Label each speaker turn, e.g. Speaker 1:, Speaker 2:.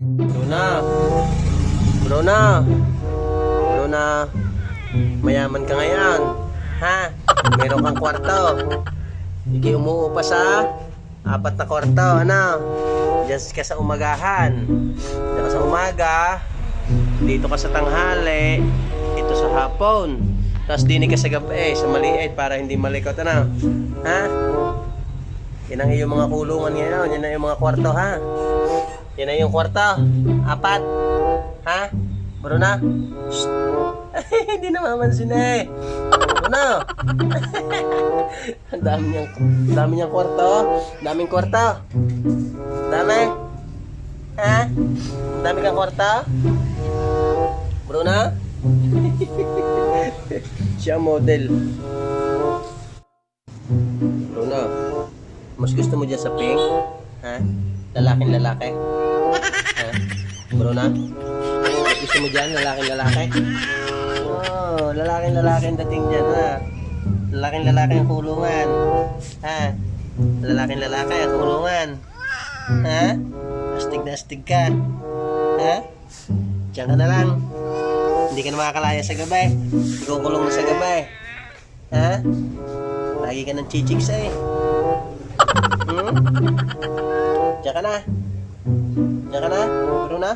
Speaker 1: Bruna, Bruna, Bruna, mayaman ka ngayon, ha? Meron kang kwarto. Hindi umuupa sa 4 na kwarto, ano? Diyan ka sa umagahan. Diyan ka sa umaga, dito ka sa tanghali, ito sa hapon. Tapos dinig ka sa gabi, sa maliit para hindi malikot, ano? Ha? Yan ang iyong mga kulungan ngayon, yan ang iyong mga kwarto, ha? Yan na yung kwarto. 4. Ha? Bruna? Shhh. Hindi namamansin eh. Bruna? Ang dami niyang kwarto. Daming kwarto. Dami? Ha? Dami kang kwarto? Bruna? Siya model. Bruna, mas gusto mo dyan sa pink? Ha? Lalaking lalaki? Ha? Bruna? Mas gusto mo dyan? Lalaking lalaki? Oh, lalaking lalaki ang dating dyan, ha? Lalaking lalaki ang kulungan. Ha? Lalaking lalaki ang kulungan. Ha? Astig na astig ka. Ha? Diyan ka na lang. Hindi ka na makakalaya sa gabi. Ikukulong na sa gabi. Ha? Lagi ka ng chichiks eh. Diyan ka na. Diyan ka na, Bruna.